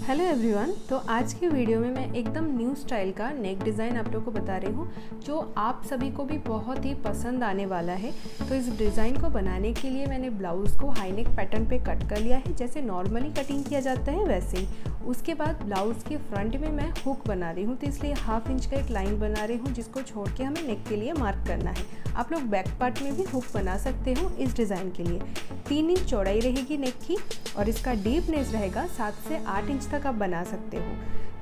Hello everyone. तो आज की वीडियो में मैं एकदम न्यू स्टाइल का नेक डिज़ाइन आप लोगों को बता रही हूँ जो आप सभी को भी बहुत ही पसंद आने वाला है। तो इस डिज़ाइन को बनाने के लिए मैंने ब्लाउज़ को हाई नेक पैटर्न पे कट कर लिया है, जैसे नॉर्मली कटिंग किया जाता है वैसे ही। उसके बाद ब्लाउज़ के फ्रंट में मैं हुक बना रही हूँ, तो इसलिए 1/2 इंच का एक लाइन बना रही हूँ जिसको छोड़ के हमें नेक के लिए मार्क करना है। आप लोग बैक पार्ट में भी हुक बना सकते हो इस डिज़ाइन के लिए। 3 इंच चौड़ाई रहेगी नेक की और इसका डीपनेस रहेगा 7 से 8 इंच तक आप बना सकते हो।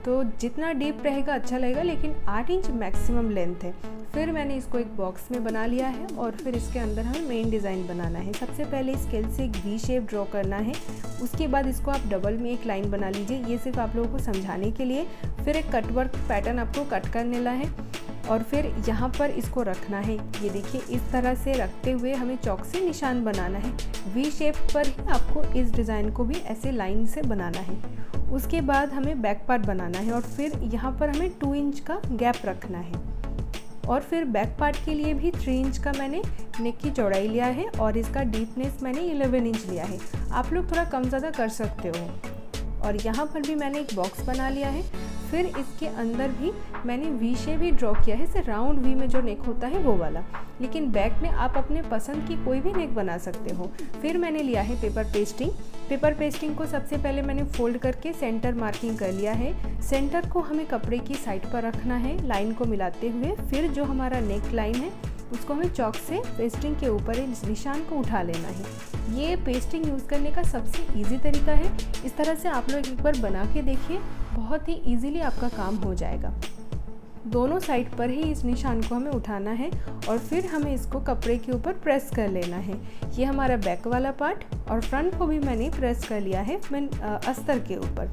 तो जितना डीप रहेगा अच्छा लगेगा, लेकिन 8 इंच मैक्सिमम लेंथ है। फिर मैंने इसको एक बॉक्स में बना लिया है और फिर इसके अंदर हमें मेन डिज़ाइन बनाना है। सबसे पहले स्केल से एक वी शेप ड्रॉ करना है, उसके बाद इसको आप डबल में एक लाइन बना लीजिए। ये सिर्फ आप लोगों को समझाने के लिए। फिर एक कट वर्क पैटर्न आपको कट करने ला है और फिर यहाँ पर इसको रखना है। ये देखिए, इस तरह से रखते हुए हमें चौक से निशान बनाना है। वी शेप पर ही आपको इस डिज़ाइन को भी ऐसे लाइन से बनाना है। उसके बाद हमें बैक पार्ट बनाना है और फिर यहाँ पर हमें 2 इंच का गैप रखना है। और फिर बैक पार्ट के लिए भी 3 इंच का मैंने नेक की चौड़ाई लिया है और इसका डीपनेस मैंने 11 इंच लिया है। आप लोग थोड़ा कम ज़्यादा कर सकते हो। और यहाँ पर भी मैंने एक बॉक्स बना लिया है। फिर इसके अंदर भी मैंने वी शेप ही ड्रॉ किया है, इसे राउंड वी में जो नेक होता है वो वाला। लेकिन बैक में आप अपने पसंद की कोई भी नेक बना सकते हो। फिर मैंने लिया है पेपर पेस्टिंग। पेपर पेस्टिंग को सबसे पहले मैंने फोल्ड करके सेंटर मार्किंग कर लिया है। सेंटर को हमें कपड़े की साइड पर रखना है लाइन को मिलाते हुए। फिर जो हमारा नेक लाइन है उसको हमें चॉक से पेस्टिंग के ऊपर इस निशान को उठा लेना है। ये पेस्टिंग यूज़ करने का सबसे इजी तरीका है। इस तरह से आप लोग एक बार बना के देखिए, बहुत ही इजीली आपका काम हो जाएगा। दोनों साइड पर ही इस निशान को हमें उठाना है और फिर हमें इसको कपड़े के ऊपर प्रेस कर लेना है। ये हमारा बैक वाला पार्ट और फ्रंट को भी मैंने प्रेस कर लिया है अस्तर के ऊपर।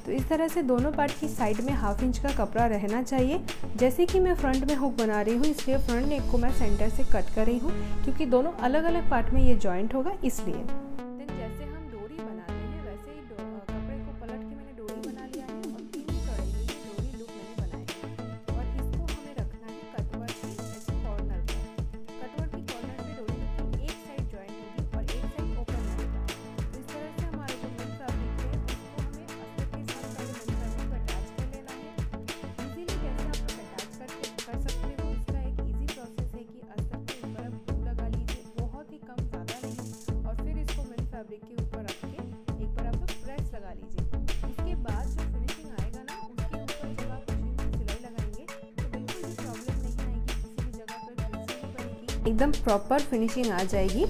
तो इस तरह से दोनों पार्ट की साइड में 1/2 इंच का कपड़ा रहना चाहिए। जैसे कि मैं फ्रंट में हुक बना रही हूँ, इसलिए फ्रंट नेक को मैं सेंटर से कट कर रही हूँ, क्योंकि दोनों अलग अलग पार्ट में ये जॉइंट होगा इसलिए। जैसे हम डोरी बनाते हैं वैसे ही कपड़े को पलट के मैंने डोरी बना लिया है और 3 इंच चौड़ाई में डोरी लुक मैंने बनाया है। और इसको हमें रखना है कटवर्क की ऐसे कॉर्नर पर। कटवर्क की कॉर्नर पे डोरी की एक साइड जॉइंट होगी और एक साइड ओपन रहेगा। तो इस तरह से हमारा जो मेन फैब्रिक है उसको हमें अस्तर के साथ पहले मेन फैब्रिक को अटैच कर लेना है। इजीली कैसे आप लोग अटैच कर सकते हो, इसका एक इजी प्रोसेस है कि अस्तर के ऊपर आप ग्लू लगा लीजिए, बहुत ही कम ज़्यादा नहीं, और फिर इसको मेन फैब्रिक के ऊपर रख के एक बार आप लोग प्रेस लगा लीजिए। उसके बाद जो फिनिशिंग आएगा ना, उसके ऊपर जब आप मशीन से सिलाई लगाएंगे तो बिल्कुल भी प्रॉब्लम नहीं आएगी, किसी भी जगह पर फिनिशिंग नहीं बनेगी, एकदम प्रॉपर फिनिशिंग आ जाएगी।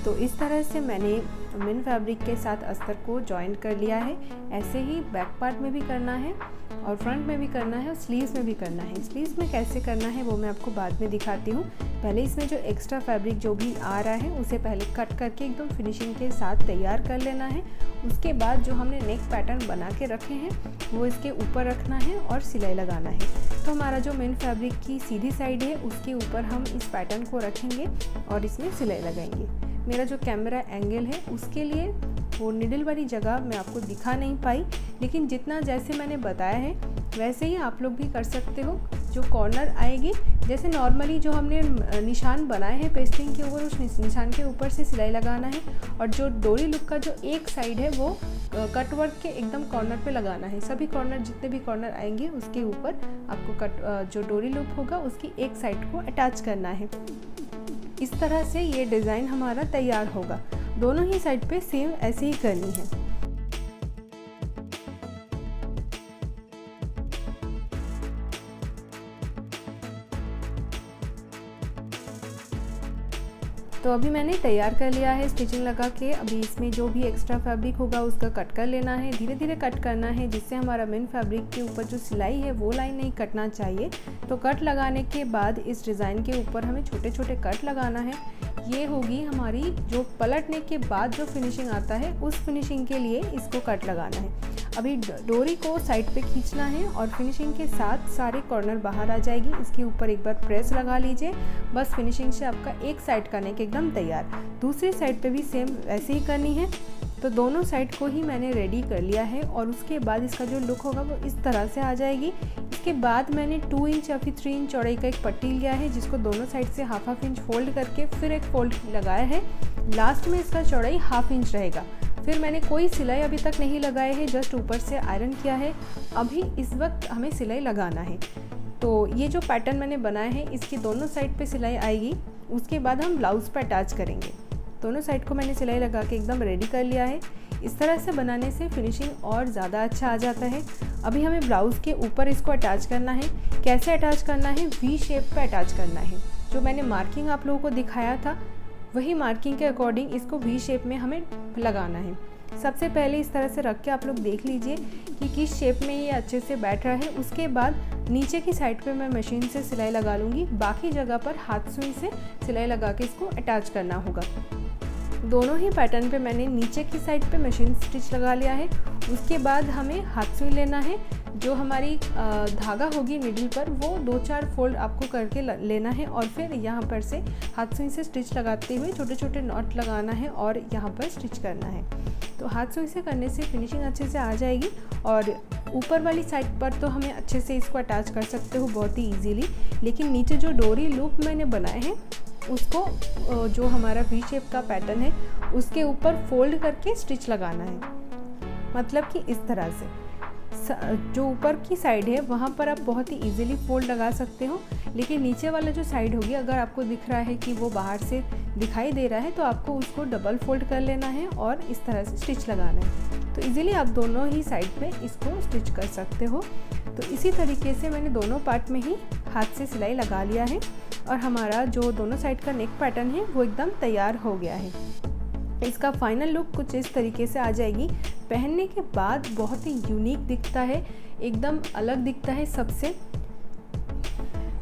तो इस तरह से मैंने मेन फैब्रिक के साथ अस्तर को जॉइन कर लिया है। ऐसे ही बैक पार्ट में भी करना है और फ्रंट में भी करना है और स्लीव्स में भी करना है। स्लीव्स में कैसे करना है वो मैं आपको बाद में दिखाती हूँ। पहले इसमें जो एक्स्ट्रा फैब्रिक जो भी आ रहा है उसे पहले कट करके एकदम फिनिशिंग के साथ तैयार कर लेना है। उसके बाद जो हमने नेक पैटर्न बना के रखे हैं वो इसके ऊपर रखना है और सिलाई लगाना है। तो हमारा जो मेन फैब्रिक की सीधी साइड है उसके ऊपर हम इस पैटर्न को रखेंगे और इसमें सिलाई लगाएंगे। मेरा जो कैमरा एंगल है उसके लिए वो निडल वाली जगह मैं आपको दिखा नहीं पाई, लेकिन जितना जैसे मैंने बताया है वैसे ही आप लोग भी कर सकते हो। जो कॉर्नर आएगी, जैसे नॉर्मली जो हमने निशान बनाए हैं पेस्टिंग के ऊपर, उस निशान के ऊपर से सिलाई लगाना है। और जो डोरी लुक का जो एक साइड है वो कट वर्क के एकदम कॉर्नर पे लगाना है। सभी कॉर्नर, जितने भी कॉर्नर आएंगे उसके ऊपर आपको जो डोरी लुक होगा उसकी एक साइड को अटैच करना है। इस तरह से ये डिज़ाइन हमारा तैयार होगा। दोनों ही साइड पे सेम ऐसे ही करनी है। तो अभी मैंने तैयार कर लिया है स्टिचिंग लगा के। अभी इसमें जो भी एक्स्ट्रा फैब्रिक होगा उसका कट कर लेना है। धीरे धीरे कट करना है, जिससे हमारा मेन फैब्रिक के ऊपर जो सिलाई है वो लाइन नहीं कटना चाहिए। तो कट लगाने के बाद इस डिज़ाइन के ऊपर हमें छोटे छोटे कट लगाना है। ये होगी हमारी जो पलटने के बाद जो फिनिशिंग आता है उस फिनिशिंग के लिए इसको कट लगाना है। अभी डोरी को साइड पे खींचना है और फिनिशिंग के साथ सारे कॉर्नर बाहर आ जाएगी। इसके ऊपर एक बार प्रेस लगा लीजिए, बस फिनिशिंग से आपका एक साइड का नेक एकदम तैयार। दूसरी साइड पे भी सेम ऐसे ही करनी है। तो दोनों साइड को ही मैंने रेडी कर लिया है और उसके बाद इसका जो लुक होगा वो इस तरह से आ जाएगी। इसके बाद मैंने 2 इंच या फिर 3 इंच चौड़ाई का एक पट्टी लिया है, जिसको दोनों साइड से 1/2 इंच फोल्ड करके फिर एक फोल्ड लगाया है। लास्ट में इसका चौड़ाई 1/2 इंच रहेगा। फिर मैंने कोई सिलाई अभी तक नहीं लगाए है, जस्ट ऊपर से आयरन किया है। अभी इस वक्त हमें सिलाई लगाना है। तो ये जो पैटर्न मैंने बनाया है इसकी दोनों साइड पे सिलाई आएगी। उसके बाद हम ब्लाउज़ पे अटैच करेंगे। दोनों साइड को मैंने सिलाई लगा के एकदम रेडी कर लिया है। इस तरह से बनाने से फिनिशिंग और ज़्यादा अच्छा आ जाता है। अभी हमें ब्लाउज़ के ऊपर इसको अटैच करना है। कैसे अटैच करना है? वी शेप पे अटैच करना है। जो मैंने मार्किंग आप लोगों को दिखाया था वही मार्किंग के अकॉर्डिंग इसको वी शेप में हमें लगाना है। सबसे पहले इस तरह से रख के आप लोग देख लीजिए कि किस शेप में ये अच्छे से बैठ रहा है। उसके बाद नीचे की साइड पे मैं मशीन से सिलाई लगा लूँगी। बाकी जगह पर हाथ सुई से सिलाई लगा के इसको अटैच करना होगा। दोनों ही पैटर्न पे मैंने नीचे की साइड पे मशीन स्टिच लगा लिया है। उसके बाद हमें हाथ सुई लेना है। जो हमारी धागा होगी निडल पर वो 2-4 फोल्ड आपको करके लेना है और फिर यहाँ पर से हाथ सुई से स्टिच लगाते हुए छोटे छोटे नॉट लगाना है और यहाँ पर स्टिच करना है। तो हाथ सुई से करने से फिनिशिंग अच्छे से आ जाएगी। और ऊपर वाली साइड पर तो हमें अच्छे से इसको अटैच कर सकते हो बहुत ही ईजीली, लेकिन नीचे जो डोरी लूप मैंने बनाए हैं उसको जो हमारा वी शेप का पैटर्न है उसके ऊपर फोल्ड करके स्टिच लगाना है। मतलब कि इस तरह से जो ऊपर की साइड है वहाँ पर आप बहुत ही इजीली फोल्ड लगा सकते हो, लेकिन नीचे वाला जो साइड होगी अगर आपको दिख रहा है कि वो बाहर से दिखाई दे रहा है तो आपको उसको डबल फोल्ड कर लेना है और इस तरह से स्टिच लगाना है। तो इजीली आप दोनों ही साइड पे इसको स्टिच कर सकते हो। तो इसी तरीके से मैंने दोनों पार्ट में ही हाथ से सिलाई लगा लिया है और हमारा जो दोनों साइड का नेक पैटर्न है वो एकदम तैयार हो गया है। इसका फाइनल लुक कुछ इस तरीके से आ जाएगी। पहनने के बाद बहुत ही यूनिक दिखता है, एकदम अलग दिखता है सबसे।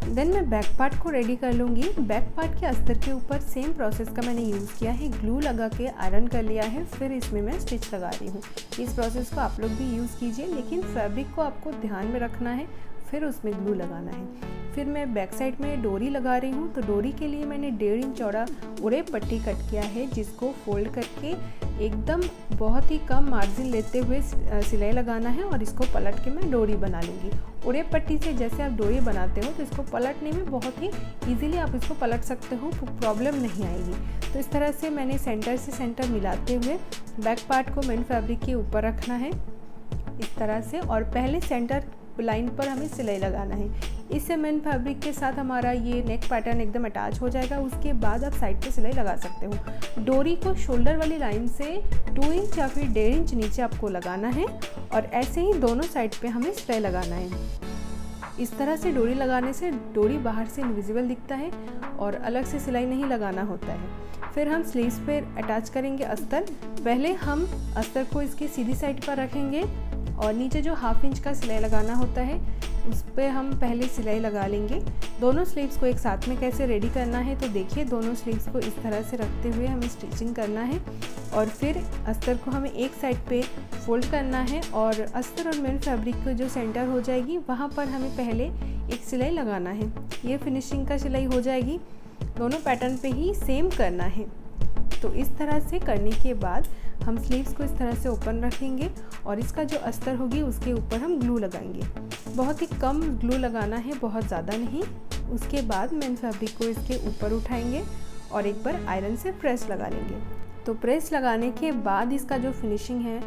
देन मैं बैक पार्ट को रेडी कर लूँगी। बैक पार्ट के अस्तर के ऊपर सेम प्रोसेस का मैंने यूज़ किया है। ग्लू लगा के आयरन कर लिया है, फिर इसमें मैं स्टिच लगा रही हूँ। इस प्रोसेस को आप लोग भी यूज़ कीजिए, लेकिन फैब्रिक को आपको ध्यान में रखना है, फिर उसमें ग्लू लगाना है। फिर मैं बैक साइड में डोरी लगा रही हूँ। तो डोरी के लिए मैंने 1.5 इंच चौड़ा उड़े पट्टी कट किया है, जिसको फोल्ड करके एकदम बहुत ही कम मार्जिन लेते हुए सिलाई लगाना है और इसको पलट के मैं डोरी बना लूँगी। उड़े पट्टी से जैसे आप डोरी बनाते हो तो इसको पलटने में बहुत ही ईजीली आप इसको पलट सकते हो, प्रॉब्लम नहीं आएगी। तो इस तरह से मैंने सेंटर से सेंटर मिलाते हुए बैक पार्ट को मेन फैब्रिक के ऊपर रखना है इस तरह से, और पहले सेंटर लाइन पर हमें सिलाई लगाना है। इससे मेन फैब्रिक के साथ हमारा ये नेक पैटर्न एकदम अटैच हो जाएगा। उसके बाद आप साइड पे सिलाई लगा सकते हो। डोरी को शोल्डर वाली लाइन से 2 इंच या फिर 1.5 इंच नीचे आपको लगाना है और ऐसे ही दोनों साइड पे हमें सिलाई लगाना है। इस तरह से डोरी लगाने से डोरी बाहर से इनविजिबल दिखता है और अलग से सिलाई नहीं लगाना होता है। फिर हम स्लीव्स पे अटैच करेंगे अस्तर। पहले हम अस्तर को इसकी सीधी साइड पर रखेंगे और नीचे जो 1/2 इंच का सिलाई लगाना होता है उस पर हम पहले सिलाई लगा लेंगे। दोनों स्लीव्स को एक साथ में कैसे रेडी करना है तो देखिए, दोनों स्लीव्स को इस तरह से रखते हुए हमें स्टिचिंग करना है और फिर अस्तर को हमें एक साइड पे फोल्ड करना है और अस्तर और मेन फैब्रिक को जो सेंटर हो जाएगी वहाँ पर हमें पहले एक सिलाई लगाना है। ये फिनिशिंग का सिलाई हो जाएगी। दोनों पैटर्न पे ही सेम करना है। तो इस तरह से करने के बाद हम स्लीव्स को इस तरह से ओपन रखेंगे और इसका जो अस्तर होगी उसके ऊपर हम ग्लू लगाएंगे। बहुत ही कम ग्लू लगाना है, बहुत ज़्यादा नहीं। उसके बाद मेन फैब्रिक को इसके ऊपर उठाएंगे और एक बार आयरन से प्रेस लगा लेंगे। तो प्रेस लगाने के बाद इसका जो फिनिशिंग है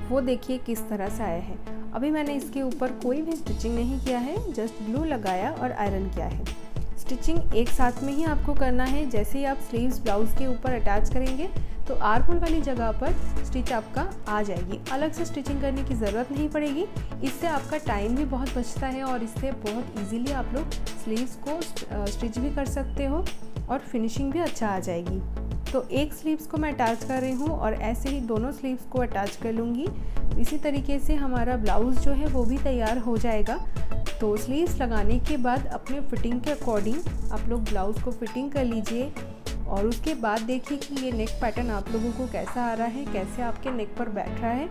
वो देखिए किस तरह से आया है। अभी मैंने इसके ऊपर कोई भी स्टिचिंग नहीं किया है, जस्ट ग्लू लगाया और आयरन किया है। स्टिचिंग एक साथ में ही आपको करना है। जैसे ही आप स्लीव्स ब्लाउज़ के ऊपर अटैच करेंगे तो आर्म होल वाली जगह पर स्टिच आपका आ जाएगी। अलग से स्टिचिंग करने की ज़रूरत नहीं पड़ेगी। इससे आपका टाइम भी बहुत बचता है और इससे बहुत इजीली आप लोग स्लीव्स को स्टिच भी कर सकते हो और फिनिशिंग भी अच्छा आ जाएगी। तो एक स्लीव्स को मैं अटैच कर रही हूँ और ऐसे ही दोनों स्लीव्स को अटैच कर लूँगी। इसी तरीके से हमारा ब्लाउज़ जो है वो भी तैयार हो जाएगा। तो स्लीव्स लगाने के बाद अपने फिटिंग के अकॉर्डिंग आप लोग ब्लाउज़ को फिटिंग कर लीजिए और उसके बाद देखिए कि ये नेक पैटर्न आप लोगों को कैसा आ रहा है, कैसे आपके नेक पर बैठ रहा है।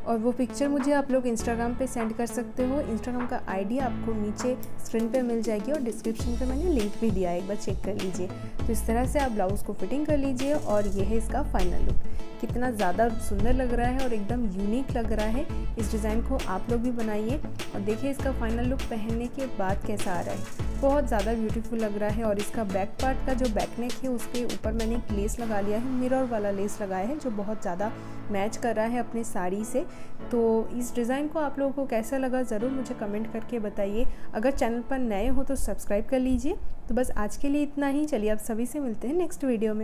और वो पिक्चर मुझे आप लोग इंस्टाग्राम पे सेंड कर सकते हो। इंस्टाग्राम का आईडी आपको नीचे स्क्रीन पे मिल जाएगी और डिस्क्रिप्शन पे मैंने लिंक भी दिया है, एक बार चेक कर लीजिए। तो इस तरह से आप ब्लाउज़ को फिटिंग कर लीजिए और ये है इसका फाइनल लुक। कितना ज़्यादा सुंदर लग रहा है और एकदम यूनिक लग रहा है। इस डिज़ाइन को आप लोग भी बनाइए और देखिए इसका फाइनल लुक पहनने के बाद कैसा आ रहा है। बहुत ज़्यादा ब्यूटीफुल लग रहा है। और इसका बैक पार्ट का जो बैक नेक है उसके ऊपर मैंने एक लेस लगा लिया है, मिरर वाला लेस लगाया है जो बहुत ज़्यादा मैच कर रहा है अपने साड़ी से। तो इस डिज़ाइन को आप लोगों को कैसा लगा ज़रूर मुझे कमेंट करके बताइए। अगर चैनल पर नए हो तो सब्सक्राइब कर लीजिए। तो बस आज के लिए इतना ही। चलिए आप सभी से मिलते हैं नेक्स्ट वीडियो में।